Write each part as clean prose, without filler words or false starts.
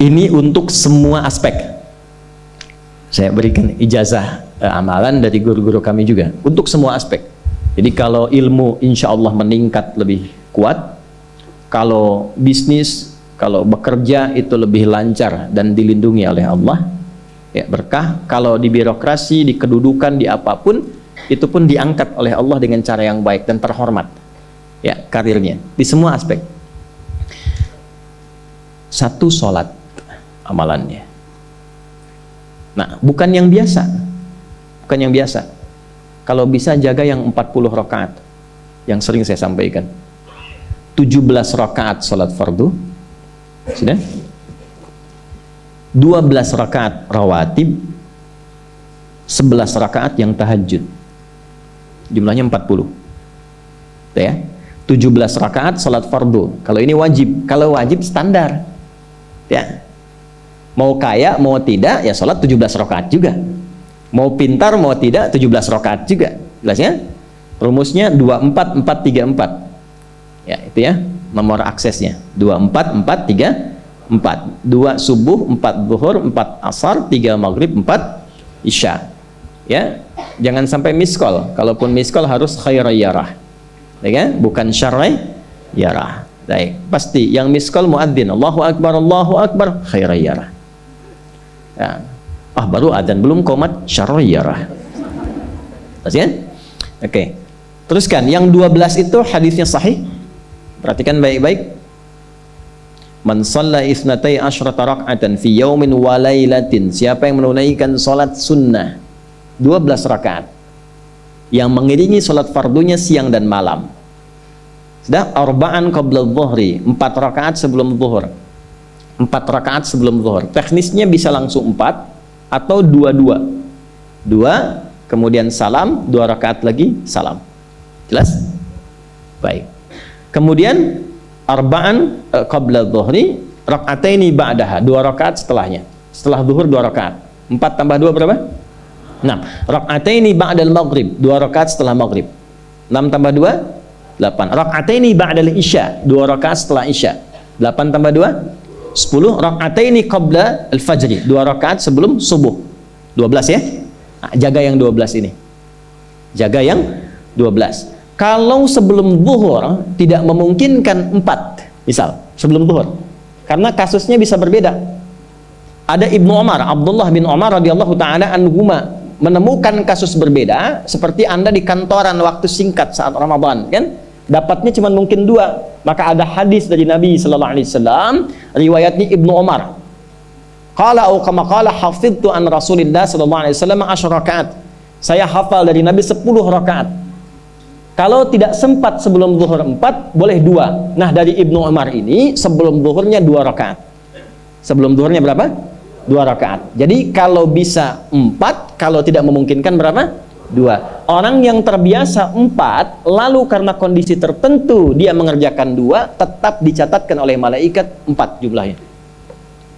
Ini untuk semua aspek. Saya berikan ijazah amalan dari guru-guru kami juga untuk semua aspek. Jadi kalau ilmu insya Allah meningkat lebih kuat, kalau bisnis, kalau bekerja itu lebih lancar dan dilindungi oleh Allah, ya berkah. Kalau di birokrasi, di kedudukan, di apapun, itu pun diangkat oleh Allah dengan cara yang baik dan terhormat, ya karirnya di semua aspek. Satu sholat amalannya. Nah, bukan yang biasa, bukan yang biasa. Kalau bisa jaga yang 40 rakaat yang sering saya sampaikan. 17 rakaat salat fardu, sudah. 12 rakaat rawatib, 11 rakaat yang tahajud. Jumlahnya 40. Ya. 17 rakaat salat fardu. Kalau ini wajib, kalau wajib standar. Ya. Mau kaya, mau tidak, ya salat 17 rakaat juga. Mau pintar, mau tidak, 17 rakaat juga. Jelas ya? Rumusnya 24-4-3-4. Ya, itu ya nomor aksesnya. 24-4-3-4. 2 subuh, 4 zuhur, 4 asar, 3 maghrib, 4 isya. Ya, jangan sampai miskol. Kalaupun miskol harus khairayyarah. Ya kan? Bukan syarrayyarah. Baik, pasti yang miskol muadzin. Allahu akbar, khairayyarah. Ya. Baru adzan belum qomat syarrayyarah. Terus ya? Oke. Teruskan yang 12 itu hadisnya sahih. Perhatikan baik-baik. Man shalla isnatai asyrata rak'atan fi yaumin wa lailatin. Siapa yang menunaikan salat sunnah 12 rakaat yang mengiringi salat fardunya siang dan malam. Sudah arba'an qabla dhuhri, 4 rakaat sebelum zuhur. 4 rakaat sebelum zuhur. Teknisnya bisa langsung 4 atau 2-2. 2 kemudian salam, 2 rakaat lagi salam. Jelas? Baik. Kemudian arba'an qabla dhuhri, rak'ataini ba'daha, 2 rakaat setelahnya. Setelah zuhur 2 rakaat. 4 tambah 2 berapa? 6. Rak'ataini ba'dal maghrib, 2 rakaat setelah maghrib. 6 tambah 2 8. Rak'ataini ba'dal isya, 2 rakaat setelah isya. 8 tambah 2 10. Rak'ataini qabla al-fajri, 2 rakaat sebelum subuh. 12 ya. Nah, jaga yang 12 ini. Jaga yang 12. Kalau sebelum zuhur tidak memungkinkan 4, misal sebelum zuhur, karena kasusnya bisa berbeda. Ada Ibnu Umar, Abdullah bin Umar radhiyallahu taala anhuma, menemukan kasus berbeda seperti Anda di kantoran waktu singkat saat Ramadan, kan? Dapatnya cuma mungkin 2. Maka ada hadis dari Nabi sallallahu alaihi wasallam, riwayatnya Ibnu Umar. Qala au kama qala hafidtu an Rasulillah sallallahu alaihi wasallam 10 rakaat. Saya hafal dari Nabi 10 rakaat. Kalau tidak sempat sebelum zuhur 4, boleh 2. Nah, dari Ibnu Umar ini sebelum zuhurnya 2 rakaat. Sebelum zuhurnya berapa? 2 rakaat. Jadi kalau bisa 4, kalau tidak memungkinkan berapa? 2. Orang yang terbiasa 4, lalu karena kondisi tertentu dia mengerjakan 2, tetap dicatatkan oleh malaikat 4 jumlahnya.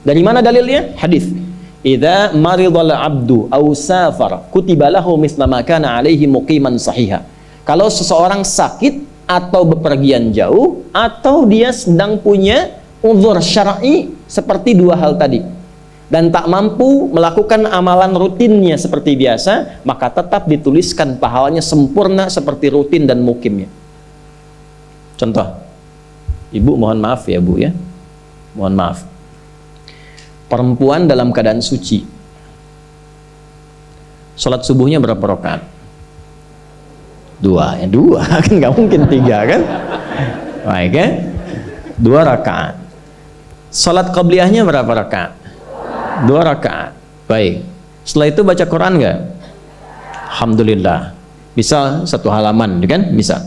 Dari mana dalilnya? Hadis. Idza maridal abdu aw safar kutiba lahu misla ma kana alaihi muqiman sahiha. Kalau seseorang sakit atau bepergian jauh, atau dia sedang punya uzur syar'i seperti 2 hal tadi, dan tak mampu melakukan amalan rutinnya seperti biasa, maka tetap dituliskan pahalanya sempurna seperti rutin dan mukimnya. Contoh, ibu mohon maaf ya bu ya, mohon maaf, perempuan dalam keadaan suci, sholat subuhnya berapa rakaat? 2 ya, 2 kan nggak mungkin 3 kan? Baik ya, 2 rakaat. Sholat qabliyahnya berapa rakaat? 2 rakaat. Baik. Setelah itu baca Quran nggak? Alhamdulillah. Bisa 1 halaman, kan? Bisa.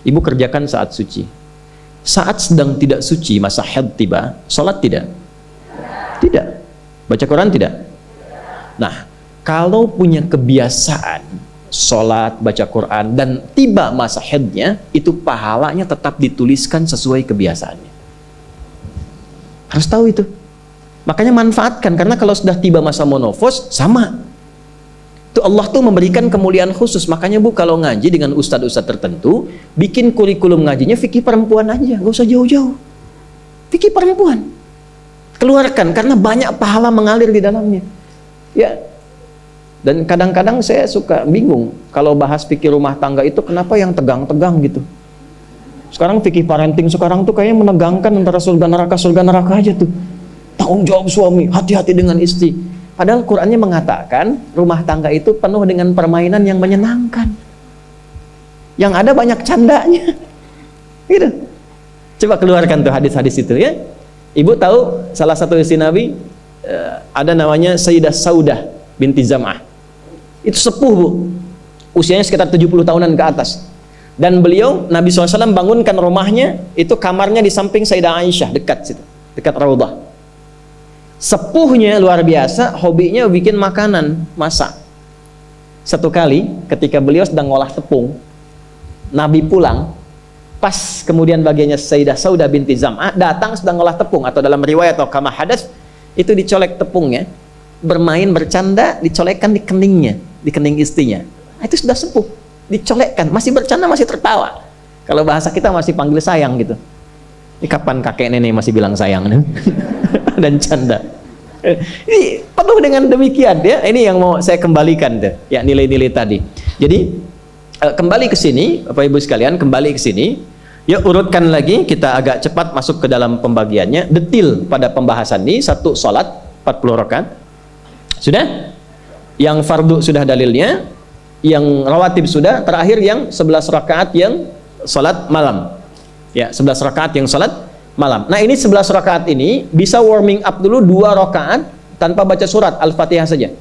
Ibu kerjakan saat suci. Saat sedang tidak suci, masa haid tiba, sholat tidak? Tidak. Baca Quran tidak? Nah, kalau punya kebiasaan sholat, baca Quran, dan tiba masa haidnya, itu pahalanya tetap dituliskan sesuai kebiasaannya. Harus tahu itu. Makanya manfaatkan, karena kalau sudah tiba masa monofos, sama. Itu Allah tuh memberikan kemuliaan khusus. Makanya bu, kalau ngaji dengan ustadz-ustadz tertentu, bikin kurikulum ngajinya fikih perempuan aja, gak usah jauh-jauh. Fikih perempuan. keluarkan karena banyak pahala mengalir di dalamnya. Ya. Dan kadang-kadang saya suka bingung kalau bahas fikih rumah tangga itu kenapa yang tegang-tegang gitu. Sekarang fikih parenting sekarang tuh kayaknya menegangkan antara surga neraka aja tuh. Tanggung jawab suami, hati-hati dengan istri. Padahal Qur'annya mengatakan rumah tangga itu penuh dengan permainan yang menyenangkan. Yang ada banyak candanya. Gitu. Coba keluarkan tuh hadis-hadis itu ya. Ibu tahu salah satu istri Nabi ada namanya Sayyidah Saudah binti Zam'ah. Itu sepuh, Bu. Usianya sekitar 70 tahunan ke atas. Dan beliau, Nabi SAW bangunkan rumahnya, itu kamarnya di samping Sayyidah Aisyah, dekat situ, dekat Raudhah. Sepuhnya luar biasa, hobinya bikin makanan, masak. Satu kali, ketika beliau sedang ngolah tepung, Nabi pulang, pas kemudian bagiannya Sayyidah Saudah binti Zam'ah datang sedang ngolah tepung, atau dalam riwayat atau kama hadas, itu dicolek tepungnya, bermain, bercanda, dicolekkan di keningnya, di kening istrinya. Nah, itu sudah sepuh, dicolekkan, masih bercanda, masih tertawa. Kalau bahasa kita masih panggil sayang gitu. Ini kapan kakek nenek masih bilang sayang dan canda. Ini penuh dengan demikian ya. Ini yang mau saya kembalikan deh, ya nilai-nilai tadi. Jadi kembali ke sini, Bapak Ibu sekalian, kembali ke sini. Ya, urutkan lagi, kita agak cepat masuk ke dalam pembagiannya. Detil pada pembahasan ini, satu salat 40 rakaat. Sudah? Yang fardu sudah dalilnya, yang rawatib sudah, terakhir yang 11 rakaat yang salat malam. Ya, 11 rakaat yang salat malam. Nah, ini 11 rakaat ini bisa warming up dulu 2 rakaat tanpa baca surat Al-Fatihah saja.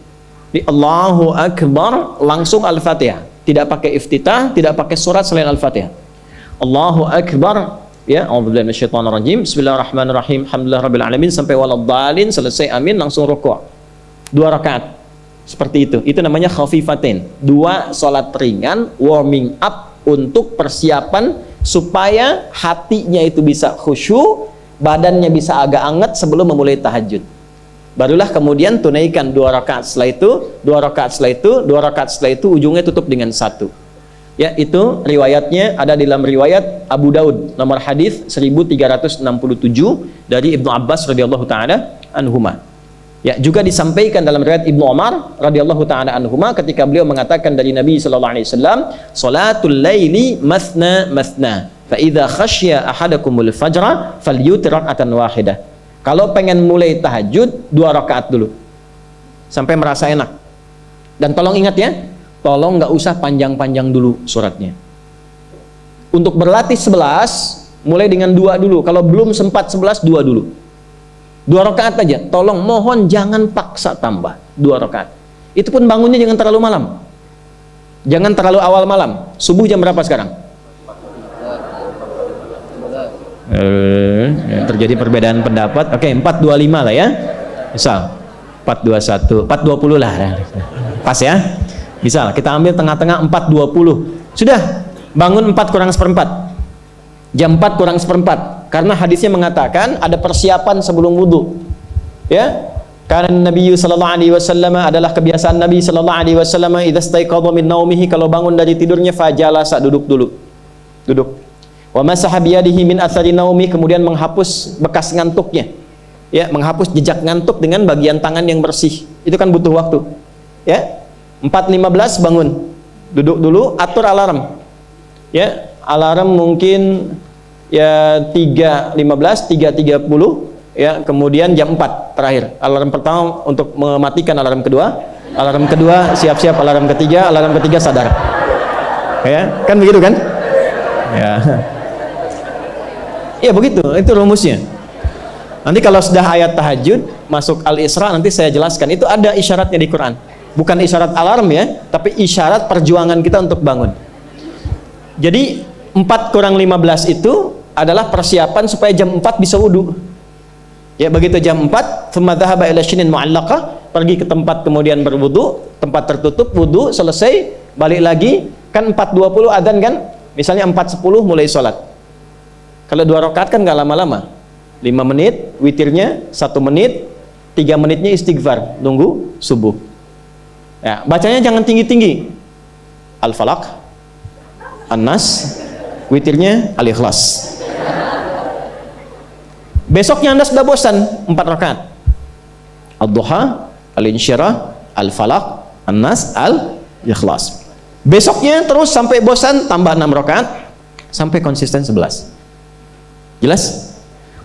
Di Allahu Akbar langsung Al-Fatihah. Tidak pakai iftitah, tidak pakai surat selain Al-Fatihah. Allahu Akbar, ya, a'udzubillahi minasyaitonirrajim. Bismillahirrahmanirrahim. Alhamdulillahirabbil alamin sampai waladhdallin, selesai amin langsung rukuk. 2 rakaat. Seperti itu. Itu namanya khafifatain. 2 salat ringan warming up untuk persiapan supaya hatinya itu bisa khusyuk, badannya bisa agak anget sebelum memulai tahajud. Barulah kemudian tunaikan 2 rakaat setelah itu, 2 rakaat setelah itu, 2 rakaat setelah itu, ujungnya tutup dengan 1. Ya, itu riwayatnya ada di dalam riwayat Abu Daud, nomor hadis 1367 dari Ibnu Abbas radhiyallahu taala anhuma. Ya, juga disampaikan dalam riwayat Ibnu Umar radhiyallahu taala anhuma ketika beliau mengatakan dari Nabi sallallahu alaihi wasallam, "Salatul laili mathna mathna, fa idza khasya ahadakumul fajra falyutir rak'atan wahidah." Kalau pengen mulai tahajud 2 rakaat dulu sampai merasa enak. Dan tolong ingat ya, tolong nggak usah panjang-panjang dulu suratnya. Untuk berlatih 11 mulai dengan 2 dulu. Kalau belum sempat 11, 2 dulu. 2 rakaat aja, tolong mohon jangan paksa tambah 2 rakaat. Itu pun bangunnya jangan terlalu malam, jangan terlalu awal malam. Subuh jam berapa sekarang? Terjadi perbedaan pendapat. Oke, 4.25 lah ya, misal 4.21, 4.20 lah, pas ya. Misal kita ambil tengah-tengah 4.20, sudah bangun 4 kurang seperempat, jam 4 kurang seperempat. Karena hadisnya mengatakan ada persiapan sebelum wudu. Ya. Karena Nabi sallallahu alaihi wasallam adalah kebiasaan Nabi sallallahu alaihi wasallam idza staiqadha min naumihi, kalau bangun dari tidurnya fajalasa, duduk dulu. Duduk. Wa masaha biyadihi min athari naumi, kemudian menghapus bekas ngantuknya. Ya, menghapus jejak ngantuk dengan bagian tangan yang bersih. Itu kan butuh waktu. Ya. 4.15 bangun. Duduk dulu, atur alarm. Ya, alarm mungkin ya 3.15, 3.30 ya, kemudian jam 4 terakhir. Alarm pertama untuk mematikan alarm kedua, alarm kedua siap-siap, alarm ketiga sadar. Ya, kan begitu kan? Ya. Ya begitu, itu rumusnya. Nanti kalau sudah ayat tahajud masuk Al-Isra nanti saya jelaskan. Itu ada isyaratnya di Quran. Bukan isyarat alarm ya, tapi isyarat perjuangan kita untuk bangun. Jadi 4 kurang 15 itu adalah persiapan supaya jam 4 bisa wudu. Ya, begitu jam 4, thumma dhahaba ila shinin mu'allaqah, pergi ke tempat kemudian berwudu, tempat tertutup, wudu, selesai, balik lagi, kan 4.20 adzan kan? Misalnya 4.10 mulai sholat. Kalau 2 rakaat kan nggak lama-lama. 5 menit, witirnya 1 menit, 3 menitnya istighfar, nunggu subuh. Ya, bacanya jangan tinggi-tinggi. Al-Falaq, An-Nas, witirnya Al-Ikhlas. Besoknya Anda sudah bosan 4 rakaat. Ad-duha, al-insyirah, al-falaq, an-nas, al-ikhlas. Besoknya terus sampai bosan tambah 6 rakaat sampai konsisten 11. Jelas?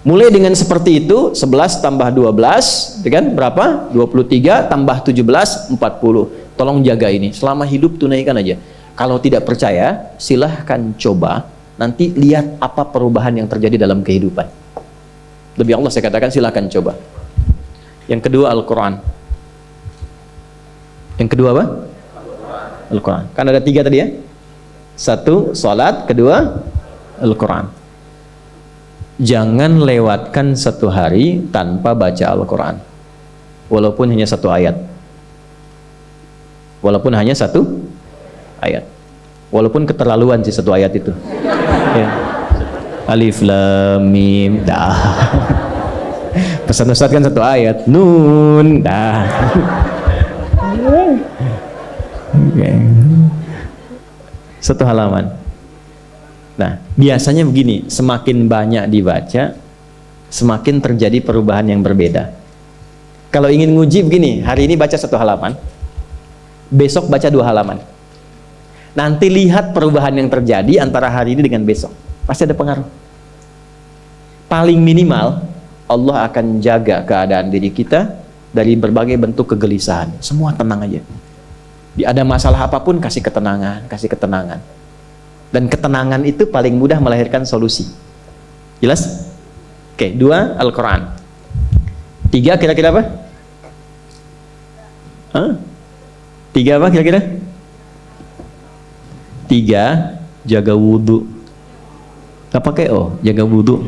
Mulai dengan seperti itu, 11 tambah 12, kan berapa? 23 tambah 17, 40. Tolong jaga ini, selama hidup tunaikan aja. Kalau tidak percaya, silahkan coba, nanti lihat apa perubahan yang terjadi dalam kehidupan. Demi Allah saya katakan silahkan coba. Yang kedua Al-Quran. Yang kedua apa? Al-Quran. Kan ada 3 tadi ya? 1, salat. Kedua, Al-Quran. Jangan lewatkan 1 hari tanpa baca Al-Quran. Walaupun hanya 1 ayat. Walaupun hanya 1 ayat. Walaupun keterlaluan sih 1 ayat itu. Ya. Alif Lam Mim dah. Pesan Ustaz kan 1 ayat. Nun dah. Okay. 1 halaman. Nah, biasanya begini, semakin banyak dibaca, semakin terjadi perubahan yang berbeda. Kalau ingin nguji begini, hari ini baca 1 halaman, besok baca 2 halaman. Nanti lihat perubahan yang terjadi antara hari ini dengan besok. Pasti ada pengaruh. Paling minimal, Allah akan jaga keadaan diri kita dari berbagai bentuk kegelisahan. Semua tenang aja. Ada masalah apapun, kasih ketenangan, kasih ketenangan. Dan ketenangan itu paling mudah melahirkan solusi. Jelas? Oke, 2 Al-Quran. 3 kira-kira apa? 3 apa kira-kira? 3 jaga wudhu. Gak pakai jaga wudhu.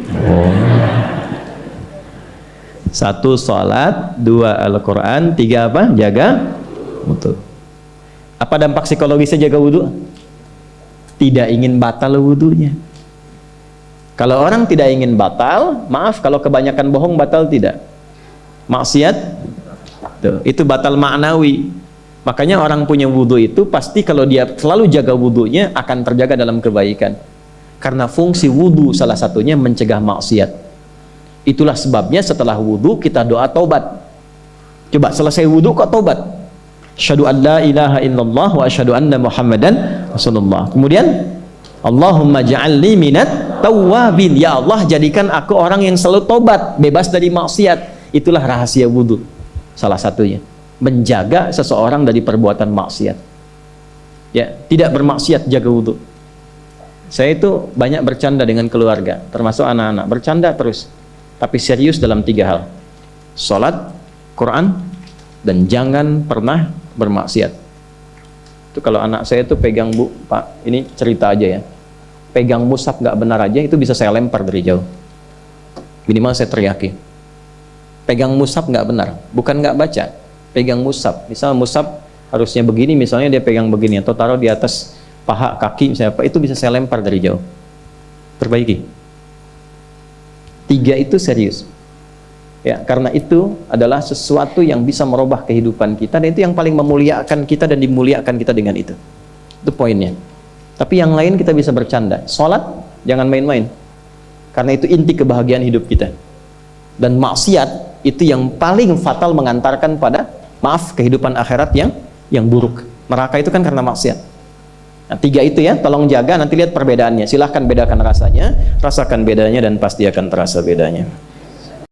1 sholat, 2 Al-Quran, 3 apa? Jaga wudhu. Apa dampak psikologisnya jaga wudhu? Tidak ingin batal wudhunya. Kalau orang tidak ingin batal, maaf kalau kebanyakan bohong batal tidak. Maksiat, tuh, itu batal maknawi. Makanya orang punya wudhu itu pasti kalau dia selalu jaga wudhunya akan terjaga dalam kebaikan. Karena fungsi wudhu salah satunya mencegah maksiat. Itulah sebabnya setelah wudhu kita doa taubat. Coba selesai wudhu kok taubat. Asyhadu an la ilaha illallah wa asyhadu anna Muhammadan Rasulullah. Kemudian Allahumma ja'alni minat tawwabin. Ya Allah, jadikan aku orang yang selalu tobat, bebas dari maksiat. Itulah rahasia wudhu. Salah satunya menjaga seseorang dari perbuatan maksiat. Ya, tidak bermaksiat, jaga wudhu. Saya itu banyak bercanda dengan keluarga, termasuk anak-anak. Bercanda terus, tapi serius dalam 3 hal. Salat, Quran, dan jangan pernah bermaksiat. Itu kalau anak saya itu pegang, Bu, Pak, ini cerita aja ya, pegang mushaf nggak benar aja, itu bisa saya lempar dari jauh. Minimal saya teriaki. Pegang mushaf nggak benar, bukan nggak baca, pegang mushaf. Misal mushaf harusnya begini, misalnya dia pegang begini, atau taruh di atas paha, kaki, misalnya apa, itu bisa saya lempar dari jauh. Perbaiki. 3 itu serius. Ya, karena itu adalah sesuatu yang bisa merubah kehidupan kita, dan itu yang paling memuliakan kita dan dimuliakan kita dengan itu. Itu poinnya. Tapi yang lain kita bisa bercanda. Sholat jangan main-main, karena itu inti kebahagiaan hidup kita. Dan maksiat itu yang paling fatal mengantarkan pada, maaf, kehidupan akhirat yang buruk. Neraka itu kan karena maksiat. Nah, 3 itu ya, tolong jaga, nanti lihat perbedaannya. Silahkan bedakan rasanya, rasakan bedanya, dan pasti akan terasa bedanya.